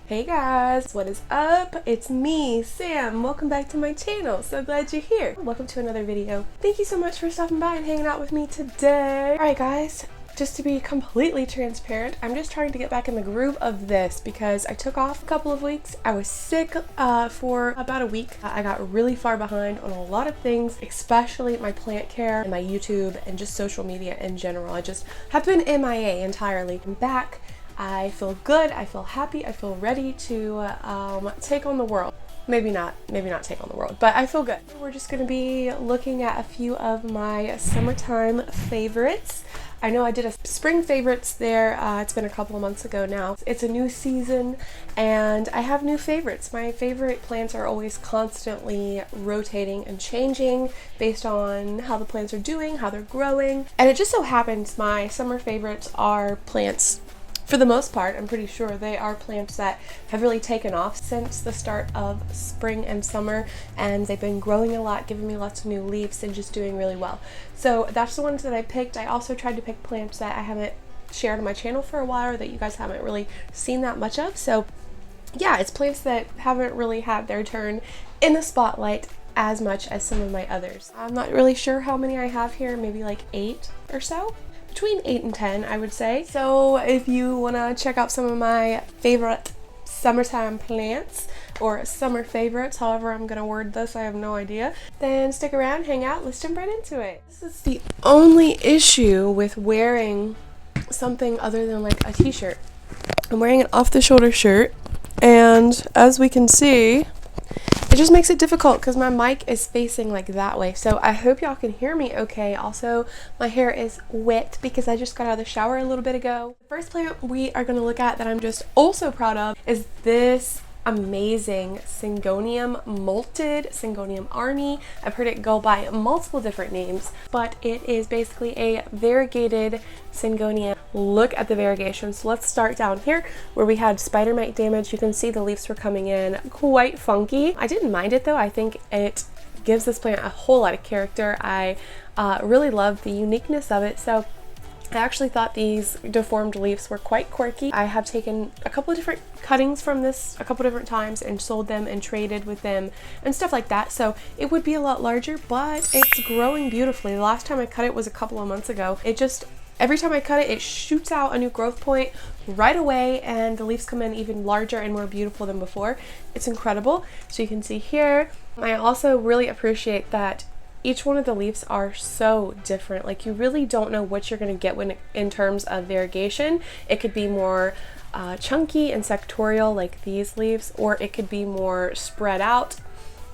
Hey guys, what is up? It's me, Sam. Welcome back to my channel. So glad you're here. Welcome to another video. Thank you so much for stopping by and hanging out with me today. Alright guys, just to be completely transparent, I'm just trying to get back in the groove of this because I took off a couple of weeks. I was sick for about a week. I got really far behind on a lot of things, especially my plant care and my YouTube and just social media in general. I just have been MIA entirely. I'm back. I feel good, I feel happy, I feel ready to take on the world. Maybe not take on the world, but I feel good. We're just gonna be looking at a few of my summertime favorites. I know I did a spring favorites there, it's been a couple of months ago now. It's a new season and I have new favorites. My favorite plants are always constantly rotating and changing based on how the plants are doing, how they're growing. And it just so happens my summer favorites are plants. For the most part, I'm pretty sure they are plants that have really taken off since the start of spring and summer, and they've been growing a lot, giving me lots of new leaves and just doing really well. So that's the ones that I picked. I also tried to pick plants that I haven't shared on my channel for a while or that you guys haven't really seen that much of. So yeah, it's plants that haven't really had their turn in the spotlight as much as some of my others. I'm not really sure how many I have here, maybe like 8 or so. Between 8 and 10, I would say. So if you want to check out some of my favorite summertime plants or summer favorites, however I'm going to word this, I have no idea, then stick around, hang out, let's jump right into it. This is the only issue with wearing something other than like a t-shirt. I'm wearing an off-the-shoulder shirt, and as we can see, it just makes it difficult because my mic is facing like that way. So I hope y'all can hear me okay. Also, my hair is wet because I just got out of the shower a little bit ago. The first plant we are going to look at that I'm just also proud of is this amazing Syngonium molted, Syngonium army. I've heard it go by multiple different names, but it is basically a variegated Syngonium. Look at the variegation. So let's start down here where we had spider mite damage. You can see the leaves were coming in quite funky. I didn't mind it though. I think it gives this plant a whole lot of character. I really love the uniqueness of it. So I actually thought these deformed leaves were quite quirky. I have taken a couple of different cuttings from this a couple different times and sold them and traded with them and stuff like that. So it would be a lot larger, but it's growing beautifully. The last time I cut it was a couple of months ago. It just, every time I cut it, it shoots out a new growth point right away and the leaves come in even larger and more beautiful than before. It's incredible. So you can see here, I also really appreciate that each one of the leaves are so different. Like you really don't know what you're going to get when in terms of variegation. It could be more chunky and sectorial like these leaves, or it could be more spread out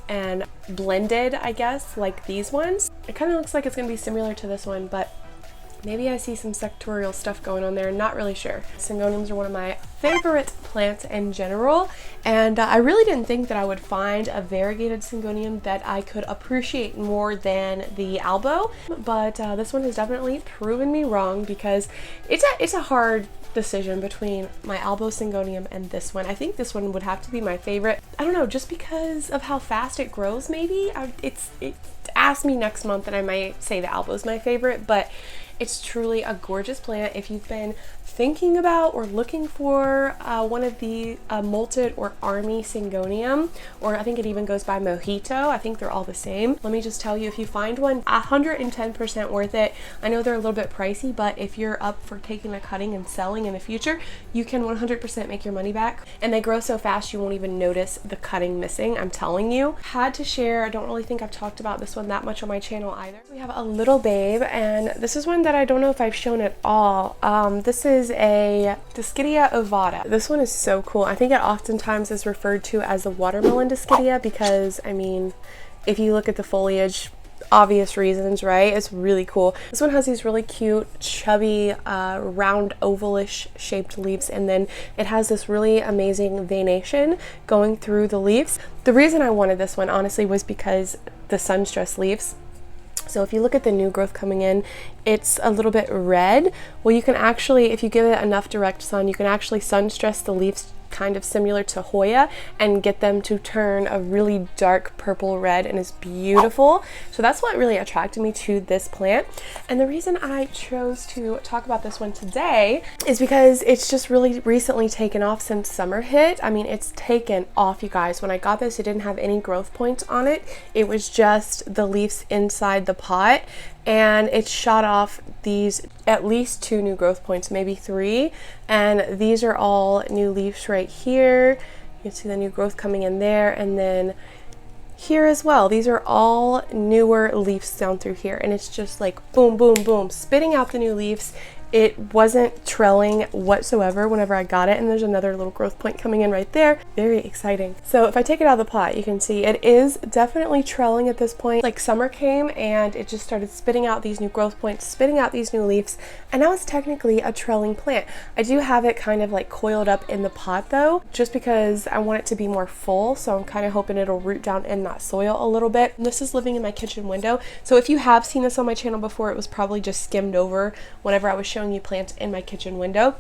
and blended, I guess, like these ones. It kind of looks like it's going to be similar to this one, but maybe I see some sectorial stuff going on there, not really sure. Syngoniums are one of my favorite plants in general, and I really didn't think that I would find a variegated Syngonium that I could appreciate more than the Albo, but this one has definitely proven me wrong because it's a hard decision between my Albo Syngonium and this one. I think this one would have to be my favorite. I don't know, just because of how fast it grows maybe. Ask me next month and I might say the Albo is my favorite, but it's truly a gorgeous plant. If you've been thinking about or looking for one of the molted or army Syngonium, or I think it even goes by Mojito, I think they're all the same. Let me just tell you, if you find one, 110% worth it. I know they're a little bit pricey, but if you're up for taking a cutting and selling in the future, you can 100% make your money back. And they grow so fast you won't even notice the cutting missing, I'm telling you. Had to share, I don't really think I've talked about this one that much on my channel either. We have a little babe, and this is one that I don't know if I've shown at all. This is a Disciplia ovata. This one is so cool. I think it oftentimes is referred to as the watermelon Disciplia because, I mean, if you look at the foliage, obvious reasons, right? It's really cool. This one has these really cute, chubby, round, ovalish shaped leaves, and then it has this really amazing veination going through the leaves. The reason I wanted this one, honestly, was because the sun-stressed leaves. So if you look at the new growth coming in, it's a little bit red. Well, you can actually, if you give it enough direct sun, you can actually sun stress the leaves kind of similar to Hoya and get them to turn a really dark purple red, and it's beautiful. So that's what really attracted me to this plant. And the reason I chose to talk about this one today is because it's just really recently taken off since summer hit. I mean, it's taken off, you guys. When I got this, it didn't have any growth points on it. It was just the leaves inside the pot, and it shot off these at least 2 new growth points, maybe 3, and these are all new leaves right here. You can see the new growth coming in there, and then here as well. These are all newer leaves down through here, and it's just like boom, boom, boom, spitting out the new leaves. It wasn't trailing whatsoever whenever I got it, and there's another little growth point coming in right there. Very exciting. So if I take it out of the pot, you can see it is definitely trailing at this point. Like summer came and it just started spitting out these new growth points, spitting out these new leaves, and now it's technically a trailing plant. I do have it kind of like coiled up in the pot though, just because I want it to be more full, so I'm kind of hoping it'll root down in that soil a little bit. And this is living in my kitchen window, so if you have seen this on my channel before, it was probably just skimmed over whenever I was showing you plants in my kitchen window.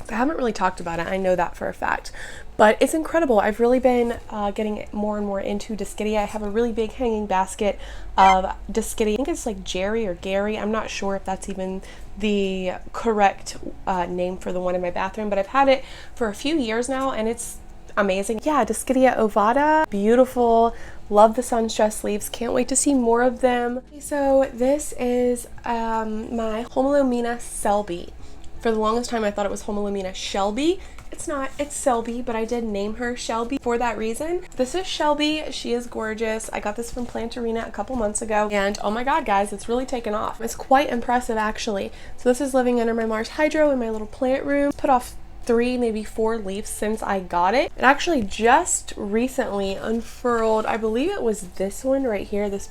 I haven't really talked about it, I know that for a fact, but it's incredible. I've really been getting more and more into Disciplia. I have a really big hanging basket of Disciplia. I think it's like Jerry or Gary. I'm not sure if that's even the correct name for the one in my bathroom, but I've had it for a few years now, and it's amazing. Yeah, Disciplia ovata, beautiful. Love the sun-stressed leaves. Can't wait to see more of them. So this is my Homolomina Shelby. For the longest time I thought it was Homolomina Shelby. It's not, it's Shelby, but I did name her Shelby for that reason. This is Shelby. She is gorgeous. I got this from Plant Arena a couple months ago, and oh my god guys, it's really taken off. It's quite impressive actually. So this is living under my Mars Hydro in my little plant room. Put off 3, maybe 4 leaves since I got it. It actually just recently unfurled. I believe it was this one right here, this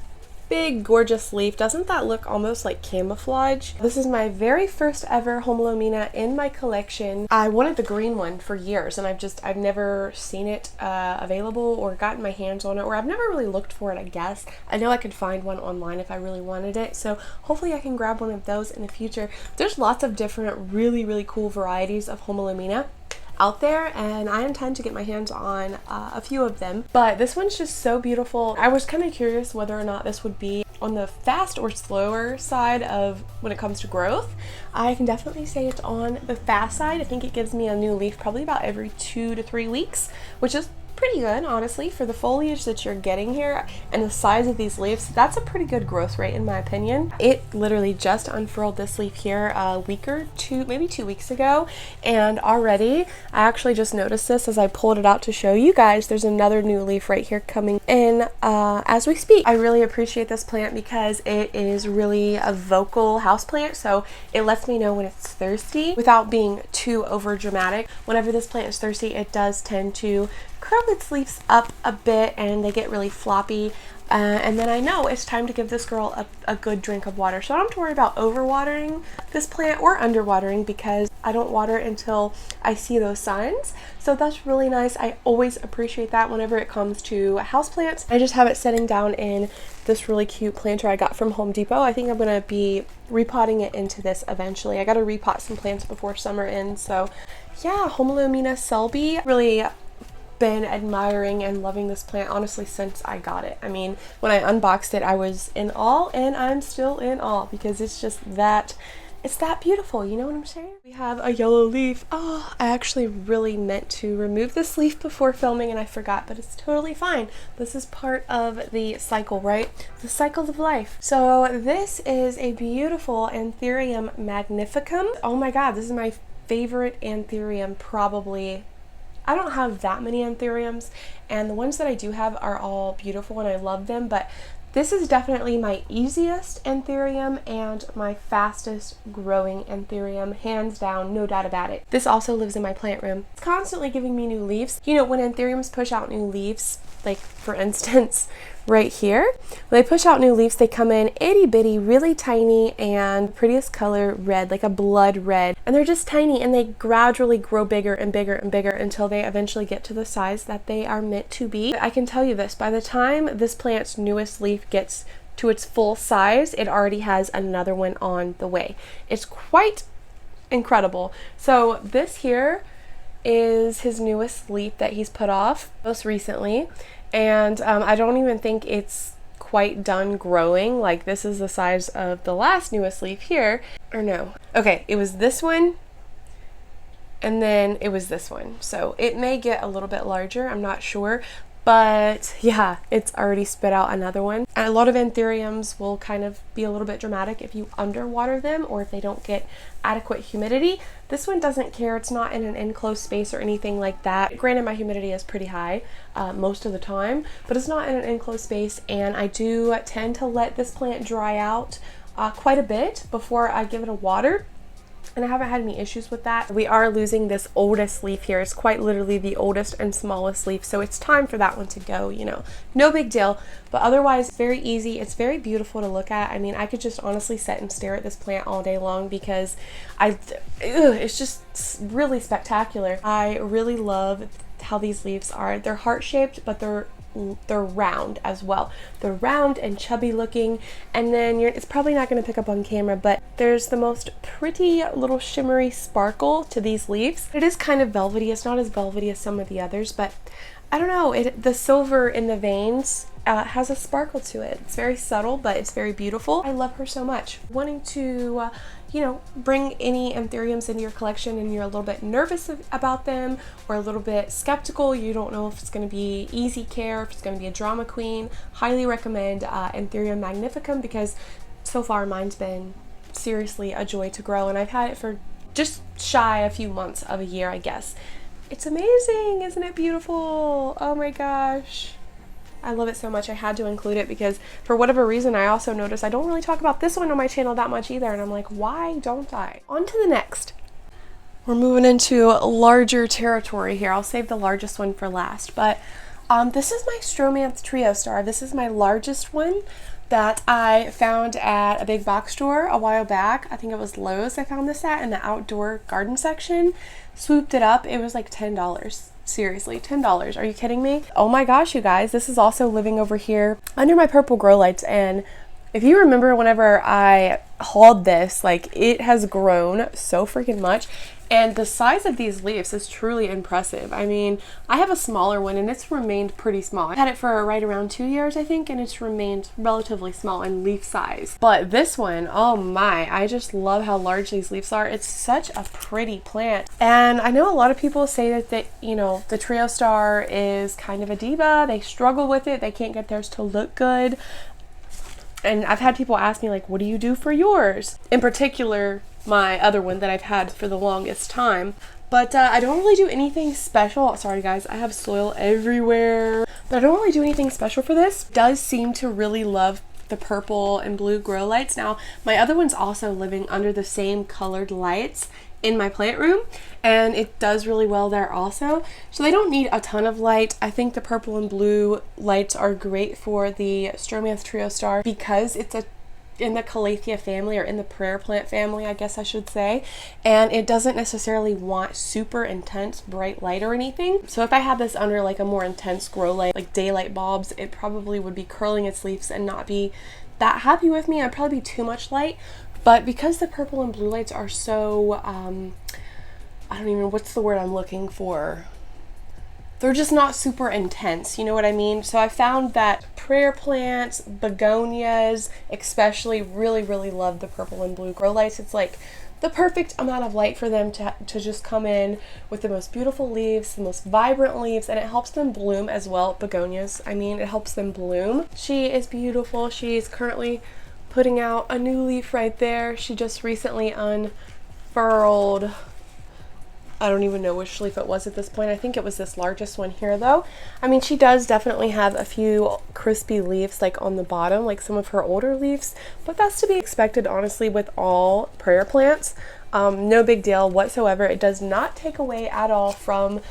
big gorgeous leaf. Doesn't that look almost like camouflage? This is my very first ever Homolomina in my collection. I wanted the green one for years, and I've never seen it available or gotten my hands on it, or I've never really looked for it, I guess. I know I could find one online if I really wanted it, so hopefully I can grab one of those in the future. There's lots of different really cool varieties of Homolomina out there, and I intend to get my hands on a few of them, but this one's just so beautiful. I was kind of curious whether or not this would be on the fast or slower side of when it comes to growth. I can definitely say it's on the fast side. I think it gives me a new leaf probably about every 2 to 3 weeks, which is pretty good honestly for the foliage that you're getting here and the size of these leaves. That's a pretty good growth rate in my opinion. It literally just unfurled this leaf here a week or 2, maybe 2 weeks ago, and already I actually just noticed this as I pulled it out to show you guys. There's another new leaf right here coming in as we speak. I really appreciate this plant because it is really a vocal house plant, so it lets me know when it's thirsty without being too over dramatic. Whenever this plant is thirsty, it does tend to curl its leaves up a bit and they get really floppy, and then I know it's time to give this girl a good drink of water. So I don't have to worry about overwatering this plant or underwatering because I don't water it until I see those signs. So that's really nice. I always appreciate that whenever it comes to houseplants. I just have it sitting down in this really cute planter I got from Home Depot. I think I'm gonna be repotting it into this eventually. I gotta repot some plants before summer ends. So yeah, Homolomina Shelby. Really been admiring and loving this plant honestly since I got it. I mean, when I unboxed it I was in awe, and I'm still in awe because it's just that, it's that beautiful, you know what I'm saying? We have a yellow leaf. Oh, I actually really meant to remove this leaf before filming and I forgot, but it's totally fine. This is part of the cycle, right? The cycles of life. So this is a beautiful Anthurium Magnificum. Oh my god, this is my favorite Anthurium probably. I don't have that many Anthuriums, and the ones that I do have are all beautiful and I love them, but this is definitely my easiest Anthurium and my fastest growing Anthurium, hands down, no doubt about it. This also lives in my plant room. It's constantly giving me new leaves. You know, when Anthuriums push out new leaves, like for instance right here, when they push out new leaves they come in itty bitty, really tiny, and prettiest color red, like a blood red, and they're just tiny and they gradually grow bigger and bigger and bigger until they eventually get to the size that they are meant to be. I can tell you this, by the time this plant's newest leaf gets to its full size, it already has another one on the way. It's quite incredible. So this here is his newest leaf that he's put off most recently, and I don't even think it's quite done growing. Like, this is the size of the last newest leaf here, or no, okay, it was this one and then it was this one, so it may get a little bit larger, I'm not sure. But yeah, it's already spit out another one. And a lot of anthuriums will kind of be a little bit dramatic if you underwater them or if they don't get adequate humidity. This one doesn't care. It's not in an enclosed space or anything like that. Granted, my humidity is pretty high most of the time, but it's not in an enclosed space, and I do tend to let this plant dry out quite a bit before I give it a water. And I haven't had any issues with that. We are losing this oldest leaf here. It's quite literally the oldest and smallest leaf, so it's time for that one to go, you know. No big deal, but otherwise very easy. It's very beautiful to look at. I mean, I could just honestly sit and stare at this plant all day long because it's just really spectacular. I really love how these leaves are. They're heart-shaped, but they're round as well. They're round and chubby looking, and then it's probably not going to pick up on camera, but there's the most pretty little shimmery sparkle to these leaves. It is kind of velvety. It's not as velvety as some of the others, but I don't know, the silver in the veins has a sparkle to it. It's very subtle, but it's very beautiful. I love her so much. Wanting to you know, bring any anthuriums into your collection and you're a little bit nervous about them or a little bit skeptical, you don't know if it's going to be easy care, if it's going to be a drama queen, highly recommend Anthurium Magnificum, because so far mine's been seriously a joy to grow, and I've had it for just shy a few months of a year, I guess. It's amazing, isn't it beautiful? Oh my gosh. I love it so much. I had to include it because for whatever reason I also noticed I don't really talk about this one on my channel that much either, and I'm like, why don't I? On to the next. We're moving into larger territory here. I'll save the largest one for last, but this is my stromia Triostar. This is my largest one that I found at a big box store a while back. I think it was Lowe's I found this at in the outdoor garden section. Swooped it up. It was like $10. Seriously, $10. Are you kidding me? Oh my gosh, you guys. This is also living over here under my purple Growlights, and if you remember whenever I hauled this, like, it has grown so freaking much, and the size of these leaves is truly impressive. I mean, I have a smaller one and it's remained pretty small. I had it for right around 2 years, I think, and it's remained relatively small in leaf size. But this one, oh my, I just love how large these leaves are. It's such a pretty plant. And I know a lot of people say that, you know, the Triostar is kind of a diva. They struggle with it. They can't get theirs to look good. And I've had people ask me, like, what do you do for yours? In particular, my other one that I've had for the longest time. But I don't really do anything special. Sorry guys, I have soil everywhere. But I don't really do anything special for this. It does seem to really love the purple and blue grow lights. Now, my other one's also living under the same colored lights in my plant room, and it does really well there also. So they don't need a ton of light. I think the purple and blue lights are great for the stromia Triostar because it's in the Calathea family, or in the prayer plant family, I guess I should say, and it doesn't necessarily want super intense bright light or anything. So if I had this under like a more intense grow light, like daylight bulbs, it probably would be curling its leaves and not be that happy with me. I'd probably be too much light. But because the purple and blue lights are so, I don't even know, what's the word I'm looking for? They're just not super intense, you know what I mean? So I found that prayer plants, begonias especially, really love the purple and blue grow lights. It's like the perfect amount of light for them to just come in with the most beautiful leaves, the most vibrant leaves, and it helps them bloom as well. Begonias, I mean, it helps them bloom. She is beautiful. She's currently putting out a new leaf right there. She just recently unfurled, I don't even know which leaf it was at this point. I think it was this largest one here though. I mean, she does definitely have a few crispy leaves like on the bottom, like some of her older leaves, but that's to be expected honestly with all prayer plants. No big deal whatsoever. It does not take away at all from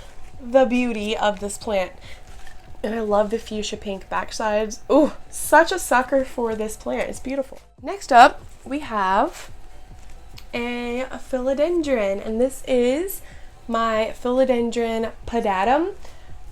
the beauty of this plant. And I love the fuchsia pink backsides. Ooh, such a sucker for this plant. It's beautiful. Next up, we have a philodendron, and this is my Philodendron Podatum.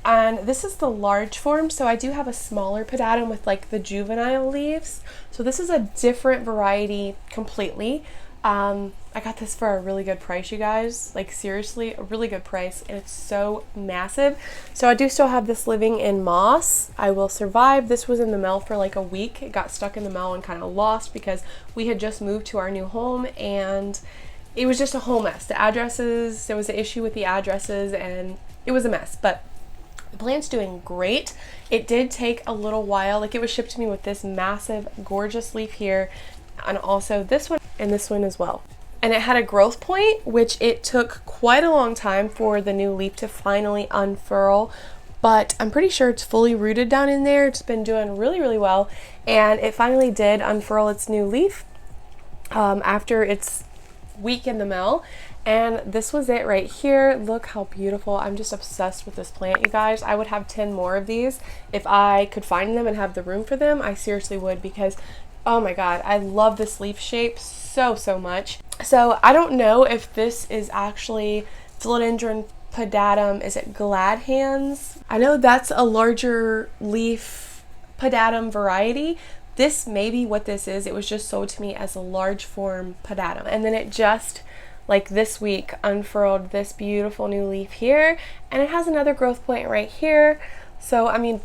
And this is the large form, so I do have a smaller podatum with like the juvenile leaves. So this is a different variety completely. I got this for a really good price, you guys. Like seriously, a really good price, and it's so massive. So I do still have this living in moss. I will survive. This was in the mail for like a week. It got stuck in the mail and kind of lost because we had just moved to our new home, and it was just a whole mess. The addresses, there was an issue with the addresses, and it was a mess, but the plant's doing great. It did take a little while. Like, it was shipped to me with this massive, gorgeous leaf here, and also this one and this one as well. And it had a growth point, which it took quite a long time for the new leaf to finally unfurl, but I'm pretty sure it's fully rooted down in there. It's been doing really, really well, and it finally did unfurl its new leaf after its week in the mail. And this was it right here. Look how beautiful. I'm just obsessed with this plant, you guys. I would have 10 more of these if I could find them and have the room for them. I seriously would, because oh my god, I love this leaf shape so much. So I don't know if this is actually Philodendron Podatum. Is it glad hands? I know that's a larger leaf Podatum variety. This may be what this is. It was just sold to me as a large form Podatum, and then it just, like this week, unfurled this beautiful new leaf here, and it has another growth point right here. So I mean,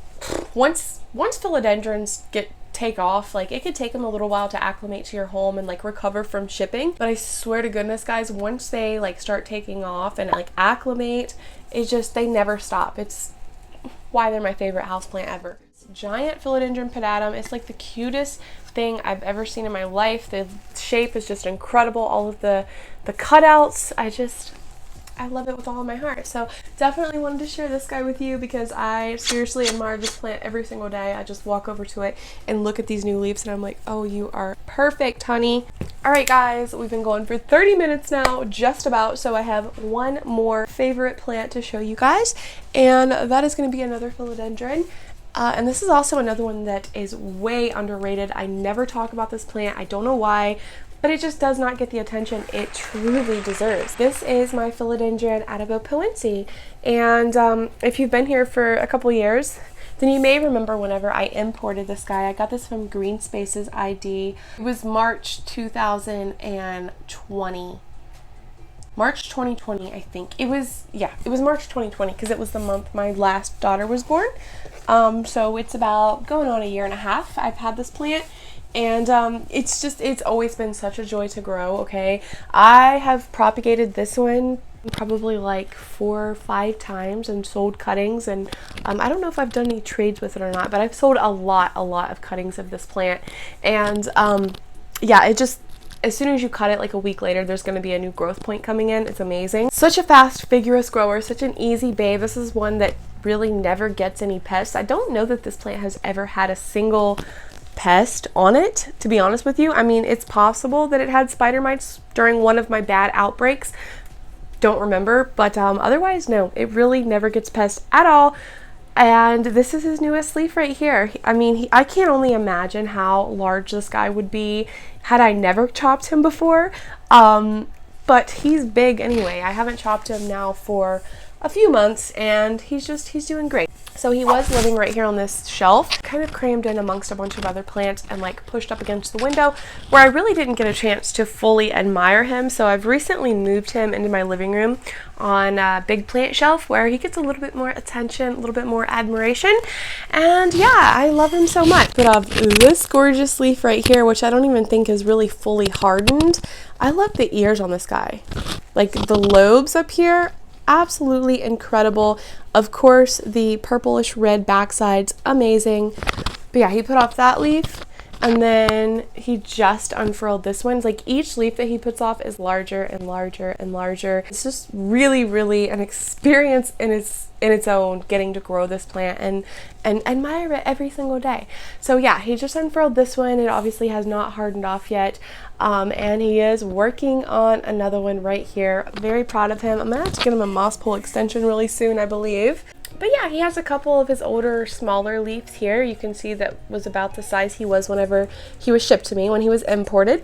once philodendrons take off, like, it could take them a little while to acclimate to your home and like recover from shipping, but I swear to goodness, guys, once they like start taking off and like acclimate, it's just, they never stop. It's why they're my favorite houseplant ever. Giant Philodendron Podatum. It's like the cutest thing I've ever seen in my life. The shape is just incredible. All of the cutouts, I love it with all of my heart. So definitely wanted to share this guy with you because I seriously admire this plant every single day. I just walk over to it and look at these new leaves and I'm like, oh, you are perfect, honey. All right, guys, we've been going for 30 minutes now, just about. So I have one more favorite plant to show you guys, and that is going to be another philodendron. And this is also another one that is way underrated. I never talk about this plant. I don't know why, but it just does not get the attention it truly deserves. This is my Philodendron Attaboy, and if you've been here for a couple years, then you may remember whenever I imported this guy. I got this from Green Spaces ID. It was March 2020. March 2020, I think. It was March 2020 because it was the month my last daughter was born. So it's about going on a year and a half I've had this plant, and it's always been such a joy to grow. Okay, I have propagated this one probably like 4 or 5 times and sold cuttings, and I don't know if I've done any trades with it or not, but I've sold a lot of cuttings of this plant. And yeah, it just, as soon as you cut it, like a week later, there's going to be a new growth point coming in. It's amazing. Such a fast, vigorous grower, such an easy babe. This is one that really never gets any pests. I don't know that this plant has ever had a single pest on it, to be honest with you. I mean, it's possible that it had spider mites during one of my bad outbreaks. Don't remember, but otherwise, no, it really never gets pests at all. And this is his newest leaf right here. I mean, I can't only imagine how large this guy would be had I never chopped him before. But he's big anyway. I haven't chopped him now for a few months, and he's doing great. So he was living right here on this shelf, kind of crammed in amongst a bunch of other plants and like pushed up against the window, where I really didn't get a chance to fully admire him. So I've recently moved him into my living room on a big plant shelf where he gets a little bit more attention, a little bit more admiration. And yeah, I love him so much. But this gorgeous leaf right here, which I don't even think is really fully hardened. I love the ears on this guy. Like the lobes up here, absolutely incredible. Of course, the purplish red backside's amazing. But yeah, he put off that leaf, and then he just unfurled this one. It's like each leaf that he puts off is larger and larger and larger. It's just really an experience in its own, getting to grow this plant and admire it every single day. So yeah, he just unfurled this one. It obviously has not hardened off yet. And he is working on another one right here. Very proud of him. I'm gonna have to get him a moss pole extension really soon, I believe. But yeah, he has a couple of his older, smaller leaves here. You can see that was about the size he was whenever he was shipped to me, when he was imported.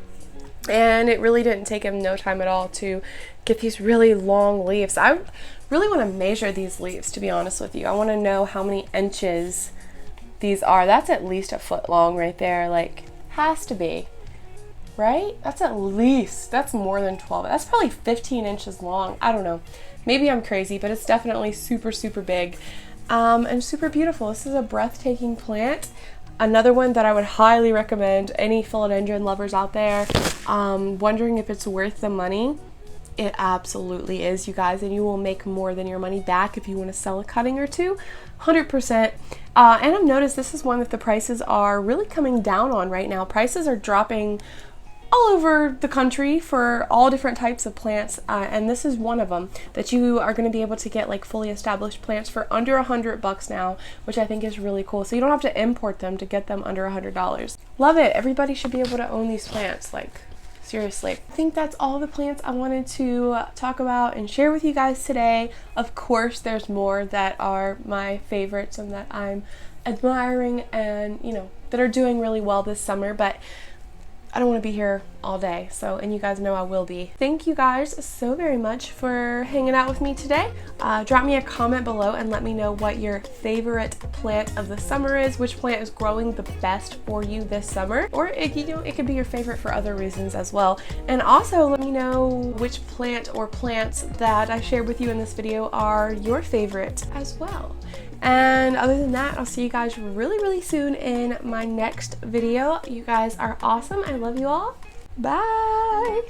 And it really didn't take him no time at all to get these really long leaves. I really want to measure these leaves, to be honest with you. I want to know how many inches these are. That's at least a foot long right there. Like, has to be. right? That's more than 12. That's probably 15 inches long. I don't know. Maybe I'm crazy, but it's definitely super, super big and super beautiful. This is a breathtaking plant. Another one that I would highly recommend any philodendron lovers out there wondering if it's worth the money. It absolutely is, you guys, and you will make more than your money back if you want to sell a cutting or two, 100%. And I've noticed this is one that the prices are really coming down on right now. Prices are dropping all over the country for all different types of plants, and this is one of them that you are going to be able to get like fully established plants for under $100 now, which I think is really cool. So you don't have to import them to get them under $100. Love it. Everybody should be able to own these plants, like seriously. I think that's all the plants I wanted to talk about and share with you guys today. Of course, there's more that are my favorites and that I'm admiring and, you know, that are doing really well this summer, but I don't want to be here all day, so, and you guys know I will be. Thank you guys so very much for hanging out with me today. Drop me a comment below and let me know what your favorite plant of the summer is, which plant is growing the best for you this summer, or it, you know, it could be your favorite for other reasons as well. And also let me know which plant or plants that I shared with you in this video are your favorite as well. And other than that, I'll see you guys really, really soon in my next video. You guys are awesome. I love you all. Bye.